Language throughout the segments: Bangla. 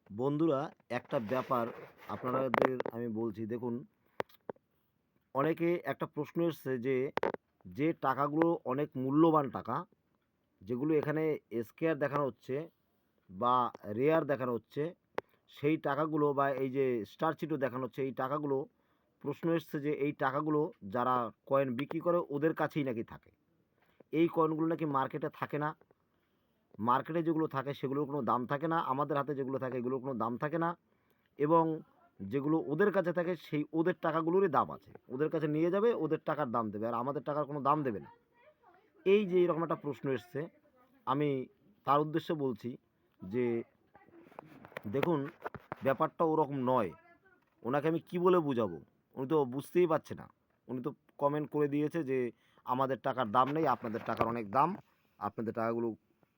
বন্ধুরা, একটা ব্যাপার আপনাদের আমি বলছি দেখুন, অনেকে একটা প্রশ্ন এসছে যে, যে টাকাগুলো অনেক মূল্যবান টাকা, যেগুলো এখানে স্কেয়ার দেখানো হচ্ছে বা রেয়ার দেখানো হচ্ছে, সেই টাকাগুলো বা এই যে স্টার চিটও দেখানো হচ্ছে, এই টাকাগুলো প্রশ্ন এসছে যে এই টাকাগুলো যারা কয়েন বিক্রি করে ওদের কাছেই নাকি থাকে। এই কয়েনগুলো নাকি মার্কেটে থাকে না। মার্কেটে যেগুলো থাকে সেগুলোর কোনো দাম থাকে না, আমাদের হাতে যেগুলো থাকে এগুলোর কোনো দাম থাকে না। এবং যেগুলো ওদের কাছে থাকে সেই ওদের টাকাগুলোরই দাম আছে, ওদের কাছে নিয়ে যাবে, ওদের টাকার দাম দেবে, আর আমাদের টাকার কোনো দাম দেবে না। এই যে এরকম একটা প্রশ্ন এসছে, আমি তার উদ্দেশ্যে বলছি যে দেখুন, ব্যাপারটা ওরকম নয়। ওনাকে আমি কি বলে বুঝাবো? উনি তো বুঝতেই পারছে না। উনি তো কমেন্ট করে দিয়েছে যে আমাদের টাকার দাম নেই, আপনাদের টাকার অনেক দাম, আপনাদের টাকাগুলো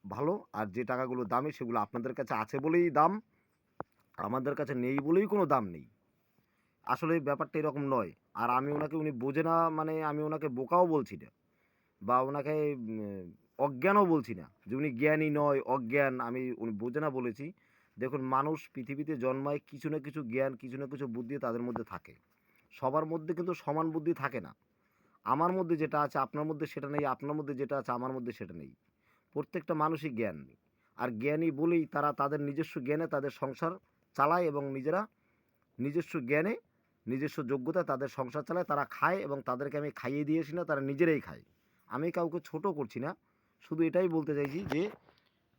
ভালো, আর যে টাকাগুলো দামি সেগুলো আপনাদের কাছে আছে বলেই দাম, আমাদের কাছে নেই বলেই কোনো দাম নেই। আসলে ব্যাপারটা এরকম নয়। আর আমি ওনাকে, উনি বোঝে না মানে আমি ওনাকে বোকাও বলছি না, বা ওনাকে অজ্ঞানও বলছি না যে উনি জ্ঞানী নয়, অজ্ঞান, আমি উনি বোঝে না বলেছি। দেখুন, মানুষ পৃথিবীতে জন্মায় কিছু না কিছু জ্ঞান, কিছু না কিছু বুদ্ধি তাদের মধ্যে থাকে। সবার মধ্যে কিন্তু সমান বুদ্ধি থাকে না। আমার মধ্যে যেটা আছে আপনার মধ্যে সেটা নেই, আপনার মধ্যে যেটা আছে আমার মধ্যে সেটা নেই। প্রত্যেকটা মানুষই জ্ঞান। আর জ্ঞানী বলেই তারা তাদের নিজস্ব জ্ঞানে তাদের সংসার চালায়, এবং নিজেরা নিজস্ব জ্ঞানে নিজস্ব যোগ্যতায় তাদের সংসার চালায়, তারা খায়, এবং তাদেরকে আমি খাইয়ে দিয়েছি না, তারা নিজেরাই খায়। আমি কাউকে ছোট করছি না, শুধু এটাই বলতে চাইছি যে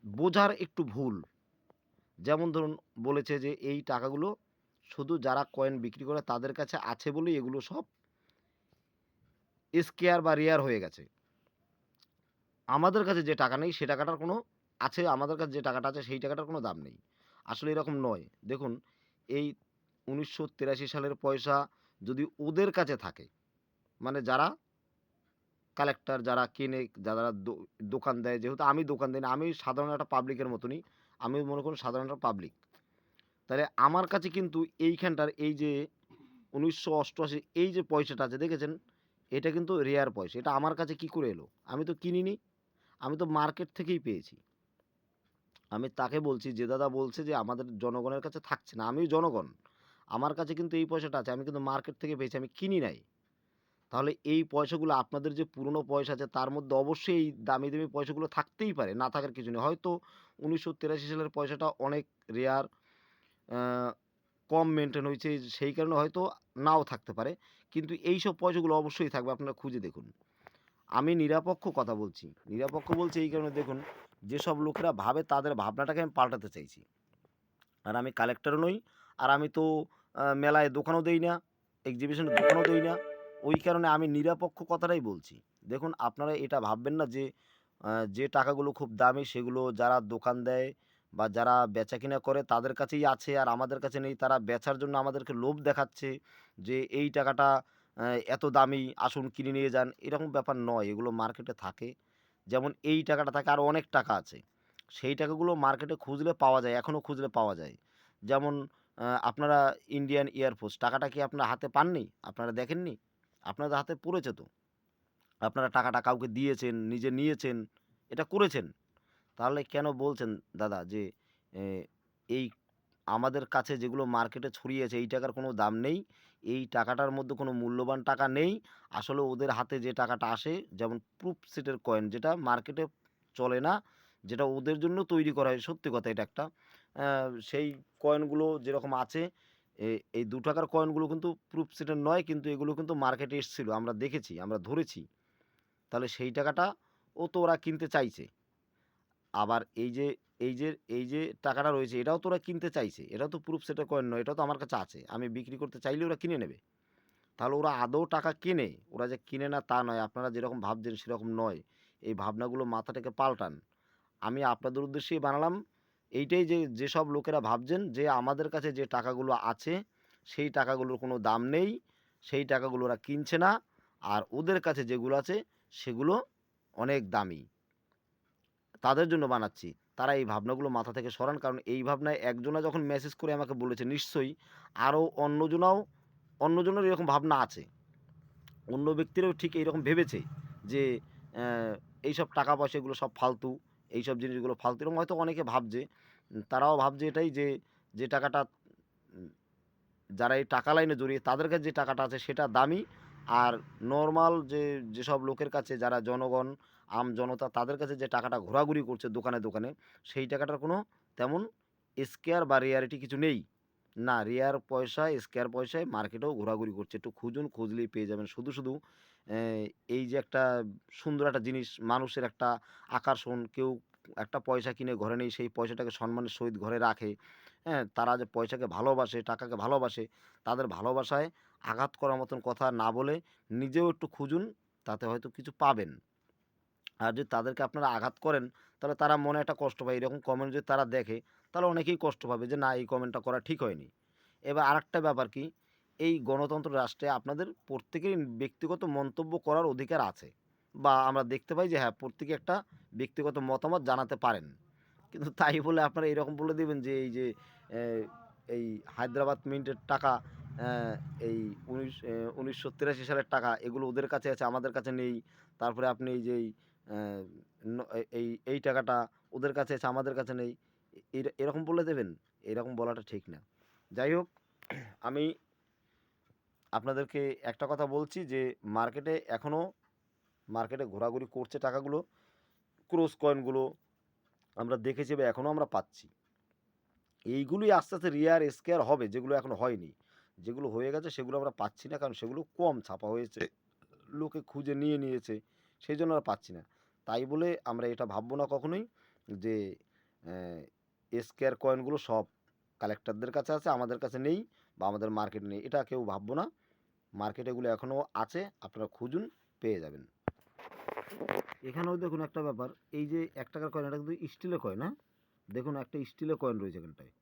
বোঝার একটু ভুল। যেমন ধরুন, বলেছে যে এই টাকাগুলো শুধু যারা কয়েন বিক্রি করে তাদের কাছে আছে বলেই এগুলো সব স্কেয়ার বা রেয়ার হয়ে গেছে। আমাদের কাছে যে টাকা নেই সে টাকাটার কোনো আছে, আমাদের কাছে যে টাকাটা আছে সেই টাকাটার কোনো দাম নেই। আসলে এরকম নয়। দেখুন, এই ১৯৮৩ সালের পয়সা যদি ওদের কাছে থাকে, মানে যারা কালেক্টর, যারা কেনে, যারা দোকান দেয়, যেহেতু আমি দোকান দিই না, আমি সাধারণ একটা পাবলিকের মতনই, আমি মনে করুন সাধারণ একটা পাবলিক। তাহলে আমার কাছে কিন্তু এইখানটার এই যে ১৯৮৮ এই যে পয়সাটা আছে দেখেছেন, এটা কিন্তু রেয়ার পয়সা। এটা আমার কাছে কি করে এলো? আমি তো কিনিনি, আমি তো মার্কেট থেকেই পেয়েছি। আমি তাকে বলছি, যে দাদা বলছে যে আমাদের জনগণের কাছে থাকছে না, আমিও জনগণ। আমার কাছে কিন্তু এই পয়সাটা আছে, আমি কিন্তু মার্কেট থেকে পেয়েছি, আমি কিনি নাই। তাহলে এই পয়সাগুলো আপনাদের যে পুরনো পয়সা আছে তার মধ্যে অবশ্যই এই দামি দামি পয়সাগুলো থাকতেই পারে, না থাকার কিছু নেই। হয়তো ১৯৮৩ সালের পয়সাটা অনেক রেয়ার, কম মেনটেন হয়েছে, সেই কারণে হয়তো নাও থাকতে পারে। কিন্তু এইসব পয়সাগুলো অবশ্যই থাকবে, আপনারা খুঁজে দেখুন। আমি নিরপেক্ষ কথা বলছি। নিরপেক্ষ বলছি এই কারণে, দেখুন, যেসব লোকেরা ভাবে তাদের ভাবনাটাকে আমি পাল্টাতে চাইছি। আর আমি কালেক্টরও নই, আর আমি তো মেলায় দোকানও দেই না, এক্সিবিশনে দোকানও দেই না। ওই কারণে আমি নিরপেক্ষ কথাটাই বলছি। দেখুন, আপনারা এটা ভাববেন না যে যে টাকাগুলো খুব দামি সেগুলো যারা দোকান দেয় বা যারা বেচাকেনা করে তাদের কাছেই আছে আর আমাদের কাছে নেই। তারা বেচার জন্য আমাদেরকে লোভ দেখাচ্ছে যে এই টাকাটা এত দামি, আসুন কিনে নিয়ে যান। এরকম ব্যাপার নয়, এগুলো মার্কেটে থাকে। যেমন এই টাকাটা থাকে, আরও অনেক টাকা আছে। সেই টাকাগুলো মার্কেটে খুঁজলে পাওয়া যায়, এখনও খুঁজলে পাওয়া যায়। যেমন আপনারা ইন্ডিয়ান এয়ারফোর্স টাকাটা কি আপনার হাতে পাননি? আপনারা দেখেননি? আপনাদের হাতে পড়েছে তো। আপনারা টাকাটা কাউকে দিয়েছেন, নিজে নিয়েছেন, এটা করেছেন। তাহলে কেন বলছেন দাদা যে এ এই আমাদের কাছে যেগুলো মার্কেটে ছড়িয়েছে এই টাকার কোনো দাম নেই, এই টাকাটার মধ্যে কোনো মূল্যবান টাকা নেই। আসলে ওদের হাতে যে টাকাটা আসে, যেমন প্রুফ সেটের কয়েন যেটা মার্কেটে চলে না, যেটা ওদের জন্য তৈরি করা হয়, সত্যি কথা এটা একটা। সেই কয়েনগুলো যেরকম আছে, এই ৳২ কয়েনগুলো কিন্তু প্রুফ সেটের নয়, কিন্তু এগুলো কিন্তু মার্কেটে এসছিল। আমরা দেখেছি, আমরা ধরেছি। তাহলে সেই টাকাটা ও তো ওরা কিনতে চাইছে। আবার এই যে টাকাটা রয়েছে এটাও তো ওরা কিনতে চাইছে। এটাও তো প্রুফ সেটের কয়েন নয়, এটাও তো আমার কাছে আছে। আমি বিক্রি করতে চাইলে ওরা কিনে নেবে। তাহলে ওরা আদৌ টাকা কেনে? ওরা যে কিনে না তা নয়। আপনারা যেরকম ভাবছেন সেরকম নয়। এই ভাবনাগুলো মাথা থেকে পাল্টান। আমি আপনাদের উদ্দেশ্যেই বানালাম এইটাই যে, যেসব লোকেরা ভাবছেন যে আমাদের কাছে যে টাকাগুলো আছে সেই টাকাগুলোর কোনো দাম নেই, সেই টাকাগুলো ওরা কিনছে না, আর ওদের কাছে যেগুলো আছে সেগুলো অনেক দামি। তাদের জন্য বানাচ্ছি। তারা এই ভাবনাগুলো মাথা থেকে সরান। কারণ এই ভাবনায় একজনা যখন মেসেজ করে আমাকে বলেছে, নিশ্চয়ই আরও অন্যজনেরও এরকম ভাবনা আছে। অন্য ব্যক্তিরাও ঠিক এইরকম ভেবেছে যে অ্যা এইসব টাকা পয়সা এগুলো সব ফালতু, এইসব জিনিসগুলো ফালতু। এরকম হয়তো অনেকে ভাবছে। তারাও ভাবছে এটাই যে যে টাকাটা উম যারা এই টাকা লাইনে জড়িয়ে তাদের কাছে যে টাকাটা আছে সেটা দামি। আর নরমাল যেসব লোকের কাছে যারা জনগণ, জনতা তাদের কাছে যে টাকাটা ঘোরাঘুরি করছে দোকানে, দোকানে সেই টাকাটার কোনো তেমন স্কেয়ার বা রেয়ারিটি কিছু নেই। না রেয়ার পয়সায়, স্কেয়ার পয়সায় মার্কেটেও ঘোরাঘুরি করছে। একটু খুঁজুন, খুঁজলেই পেয়ে যাবেন। শুধু, শুধু অ্যা এই যে একটা সুন্দর একটা জিনিস, মানুষের একটা আকর্ষণ, কেউ একটা পয়সা কিনে ঘরে নেই, সেই পয়সাটাকে সম্মানের সহিত ঘরে রাখে। হ্যাঁ? তারা যে পয়সাকে ভালোবাসে, টাকাকে ভালোবাসে, তাদের ভালোবাসায় আঘাত করার মতন কথা না বলে নিজেও একটু খুঁজুন, তাতে হয়তো কিছু পাবেন। আর যদি তাদেরকে আপনারা আঘাত করেন, তাহলে তারা মনে একটা কষ্ট পায়। এরকম কমেন্ট যদি তারা দেখে, তাহলে অনেকেই কষ্ট পাবে যে, না এই কমেন্টটা করা ঠিক হয়নি। এবার আরেকটা ব্যাপার কি, এই গণতন্ত্র রাষ্ট্রে আপনাদের প্রত্যেকেরই ব্যক্তিগত মন্তব্য করার অধিকার আছে। বা আমরা দেখতে পাই যে হ্যাঁ, প্রত্যেকে একটা ব্যক্তিগত মতামত জানাতে পারেন। কিন্তু তাই বলে আপনারা এরকম বলে দিবেন যে এই যে এ এই হায়দ্রাবাদ মিন্টের টাকা, অ্যা এই ১৯৮৩ সালের টাকা এগুলো ওদের কাছে আছে, আমাদের কাছে নেই। তারপরে আপনি এই যে অ্যা ন এই টাকাটা ওদের কাছে আছে, আমাদের কাছে নেই। এরকম বলে দেবেন? এরকম বলাটা ঠিক না। যাই হোক, আমি আপনাদেরকে একটা কথা বলছি যে মার্কেটে এখনও মার্কেটে ঘোরাঘুরি করছে টাকাগুলো, ক্রস কয়েনগুলো আমরা দেখেছি বা এখনও আমরা পাচ্ছি। এইগুলোই আস্তে, আস্তে রেয়ার স্কেয়ার হবে যেগুলো এখনো হয়নি। যেগুলো হয়ে গেছে সেগুলো আমরা পাচ্ছি না কারণ সেগুলো কম ছাপা হয়েছে। লোকে খুঁজে নিয়ে নিয়েছে। সেইজন্য আর পাচ্ছি না। তাই বলে আমরা এটা ভাববো না কখনোই যে স্কেয়ার কয়েনগুলো সব কালেক্টরদের কাছে আছে, আমাদের কাছে নেই বা আমাদের মার্কেটে নেই। এটা কেউ ভাববো না। মার্কেটে এগুলো এখনও আছে। আপনারা খুঁজুন, পেয়ে যাবেন। এখানেও দেখুন একটা ব্যাপার, এই যে ৳১ কয়েন এটা কিন্তু স্টিলের কয়েন, হ্যাঁ? দেখুন একটা স্টিলের কয়েন রয়েছে এখানটায়।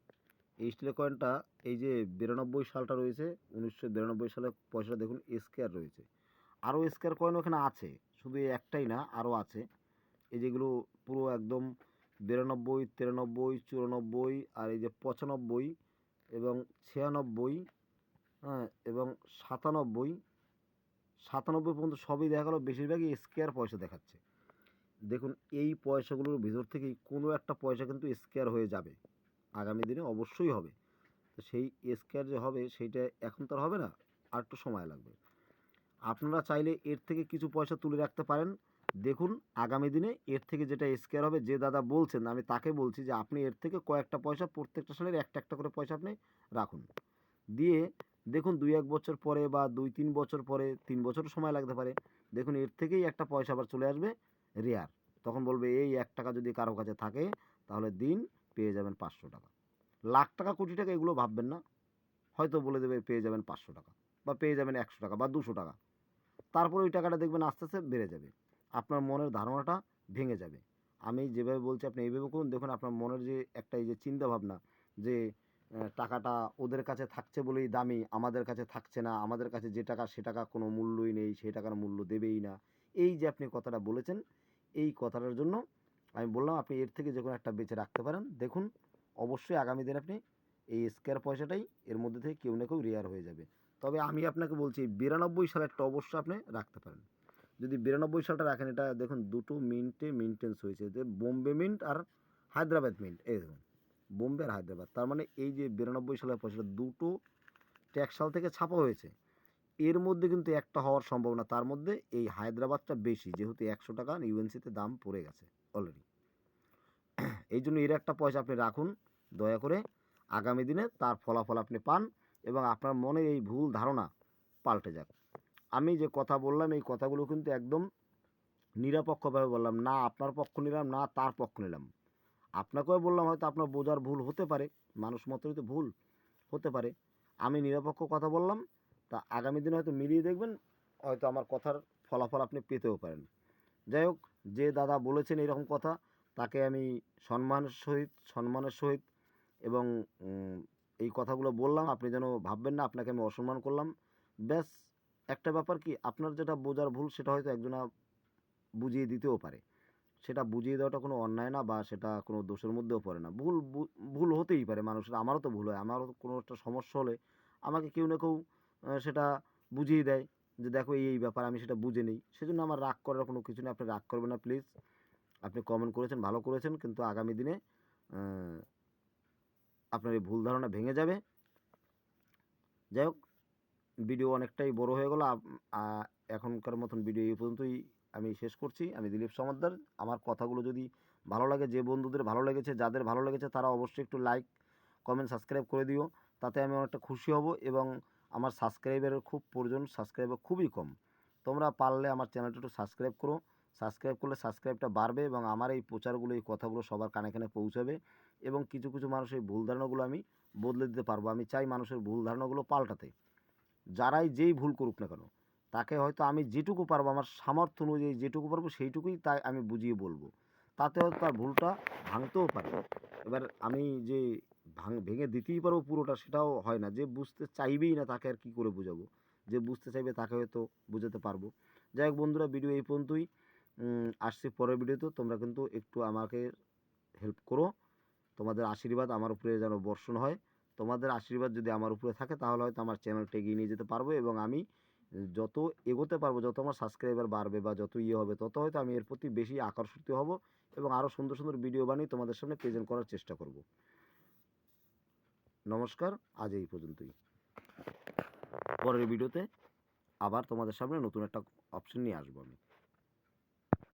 এই স্টিলের কয়েনটা এই যে ৯২ সালটা রয়েছে, ১৯৯২ সালের পয়সাটা দেখুন স্কয়ার রয়েছে। আরও স্কয়ার কয়েন ওখানে আছে। শুধু এই একটাই না, আরও আছে। এই যেগুলো পুরো একদম ৯২, ৯৩, ৯৪ আর এই যে ৯৫ এবং ৯৬, হ্যাঁ? এবং ৯৭, ৯৭ পর্যন্ত সবই দেখা গেল বেশিরভাগই স্কয়ার পয়সা দেখাচ্ছে। দেখুন এই পয়সাগুলোর ভিতর থেকেই কোনো একটা পয়সা কিন্তু স্কয়ার হয়ে যাবে। আগামী দিনে অবশ্যই হবে। তো সেই স্কয়ার যে হবে সেইটা এখন তো আর হবে না, আরেকটু সময় লাগবে। আপনারা চাইলে এর থেকে কিছু পয়সা তুলে রাখতে পারেন। দেখুন আগামী দিনে এর থেকে যেটা স্কয়ার হবে, যে দাদা বলছেন আমি তাকে বলছি যে আপনি এর থেকে কয়েকটা পয়সা প্রত্যেকটা সালের একটা, একটা করে পয়সা আপনি রাখুন। দিয়ে দেখুন ২-১ বছর পরে বা ২-৩ বছর পরে, ৩ বছরও সময় লাগতে পারে। দেখুন এর থেকেই একটা পয়সা আবার চলে আসবে রেয়ার। তখন বলবে এই ৳১ যদি কারো কাছে থাকে তাহলে দিন, পেয়ে যাবেন ৳৫০০। লাখ টাকা, কোটি টাকা এগুলো ভাববেন না। হয়তো বলে দেবে পেয়ে যাবেন ৳৫০০ বা পেয়ে যাবেন ৳১০০ বা ৳২০০। তারপরে ওই টাকাটা দেখবেন আস্তে, আস্তে বেড়ে যাবে। আপনার মনের ধারণাটা ভেঙে যাবে। আমি যেভাবে বলছি আপনি এইভাবে করুন, দেখুন আপনার মনের যে একটা এই যে চিন্তাভাবনা যে টাকাটা ওদের কাছে থাকছে বলেই দামি, আমাদের কাছে থাকছে না, আমাদের কাছে যে টাকা সে টাকা কোনো মূল্যই নেই, সে টাকার মূল্য দেবেই না। এই যে আপনি কথাটা বলেছেন, এই কথাটার জন্য আমি বললাম আপনি এর থেকে যেকোনো একটা বেছে রাখতে পারেন। দেখুন অবশ্যই আগামী দিনে আপনি এই স্কয়ার পয়সাটাই এর মধ্যে থেকে কেউ না কেউ রেয়ার হয়ে যাবে। তবে আমি আপনাকে বলছি ৯২ সালেরটা অবশ্যই আপনি রাখতে পারেন। যদি ৯২ সালটা রাখেন, এটা দেখুন দুটো মিন্টে মিনটেন্স হয়েছে যে বোম্বে মিন্ট আর হায়দ্রাবাদ মিন্ট। এই দেখুন বোম্বে আর হায়দ্রাবাদ। তার মানে এই যে ৯২ সালের পয়সাটা দুটো ট্যাক্স সাল থেকে ছাপা হয়েছে। এর মধ্যে কিন্তু একটা হওয়ার সম্ভাবনা। তার মধ্যে এই হায়দ্রাবাদটা বেশি যেহেতু ৳১০০ ইউএনসিতে দাম পড়ে গেছে অলরেডি। এই জন্য এর একটা পয়সা আপনি রাখুন দয়া করে। আগামী দিনে তার ফলাফল আপনি পান এবং আপনার মনে এই ভুল ধারণা পাল্টে যাক। আমি যে কথা বললাম এই কথাগুলো কিন্তু একদম নিরপেক্ষভাবে বললাম। না আপনার পক্ষ নিলাম, না তার পক্ষ নিলাম। আপনাকেও বললাম হয়তো আপনার বোঝার ভুল হতে পারে। মানুষ মাত্রই তো ভুল হতে পারে। আমি নিরপেক্ষ কথা বললাম। তা আগামী দিনে হয়তো মিলিয়ে দেখবেন, হয়তো আমার কথার ফলাফল আপনি পেতেও পারেন। যাই হোক, যে দাদা বলেছেন এরকম কথা তাকে আমি সম্মানের সহিত এবং এই কথাগুলো বললাম। আপনি যেন ভাববেন না আপনাকে আমি অসম্মান করলাম। ব্যাস একটা ব্যাপার কি, আপনার যেটা বোঝার ভুল সেটা হয়তো একজনা বুঝিয়ে দিতেও পারে। সেটা বুঝিয়ে দেওয়াটা কোনো অন্যায় না বা সেটা কোনো দোষের মধ্যেও পড়ে না। ভুল হতেই পারে মানুষের। আমারও তো ভুল হয়। আমারও কোনো একটা সমস্যা হলে আমাকে কেউ না কেউ সেটা বুঝিয়ে দেয় যে দেখো এই ব্যাপার, আমি সেটা বুঝে নেই। সেজন্য আমার রাগ করার কোনো কিছু নেই। আপনি রাগ করবেন না প্লিজ। আপনি কমেন্ট করেছেন, ভালো করেছেন। কিন্তু আগামী দিনে আ আপনার এই ভুল ধারণা ভেঙে যাবে। যাই হোক, ভিডিও অনেকটাই বড় হয়ে গেল। এখনকার মতন ভিডিও এই পর্যন্তই আমি শেষ করছি। আমি দিলীপ সমাদ্দার। আমার কথাগুলো যদি ভালো লাগে, যে বন্ধুদের ভালো লেগেছে, যাদের ভালো লেগেছে তারা অবশ্যই একটু লাইক, কমেন্ট, সাবস্ক্রাইব করে দিও। তাতে আমি অনেকটা খুশি হব এবং আমার সাবস্ক্রাইবারের খুব প্রয়োজন, সাবস্ক্রাইবার খুবই কম। তোমরা পারলে আমার চ্যানেলটা একটু সাবস্ক্রাইব করো। সাবস্ক্রাইব করলে সাবস্ক্রাইবটা বাড়বে এবং আমার এই প্রচারগুলো, এই কথাগুলো সবার কানে কানে পৌঁছাবে এবং কিছু কিছু মানুষের ভুল ধারণাগুলো আমি বদলে দিতে পারবো। আমি চাই মানুষের ভুল ধারণাগুলো পাল্টাতে। যারাই যেই ভুল করুক না কেন, তাকে হয়তো আমি যেটুকু পারবো, আমার সামর্থ্য অনুযায়ী যেটুকু পারবো সেইটুকুই তাই আমি বুঝিয়ে বলবো। তাতে হয়তো তার ভুলটা ভাঙতেও পারে। এবার আমি যে ভেঙে দিতেই পারবো পুরোটা, সেটাও হয় না। যে বুঝতে চাইবেই না তাকে আর কী করে বোঝাবো? যে বুঝতে চাইবে তাকে হয়তো বোঝাতে পারবো। যাই হোক বন্ধুরা, ভিডিও এই পর্যন্তই। আসছি পরের ভিডিওতে। তোমরা কিন্তু একটু আমাকে হেল্প করো। তোমাদের আশীর্বাদ আমার উপরে যেন বর্ষণ হয়। তোমাদের আশীর্বাদ যদি আমার উপরে থাকে তাহলে হয়তো আমার চ্যানেলটা এগিয়ে নিয়ে যেতে পারবো এবং আমি যত এগোতে পারবো, যত আমার সাবস্ক্রাইবার বাড়বে বা যত হবে, তত হয়তো আমি এর প্রতি বেশি আকর্ষিত হব এবং আরও সুন্দর সুন্দর ভিডিও বানিয়ে তোমাদের সামনে প্রেজেন্ট করার চেষ্টা করব। নমস্কার, আজ এই পর্যন্তই। পরের ভিডিওতে আবার তোমাদের সামনে নতুন একটা অপশন নিয়ে আসবো আমি।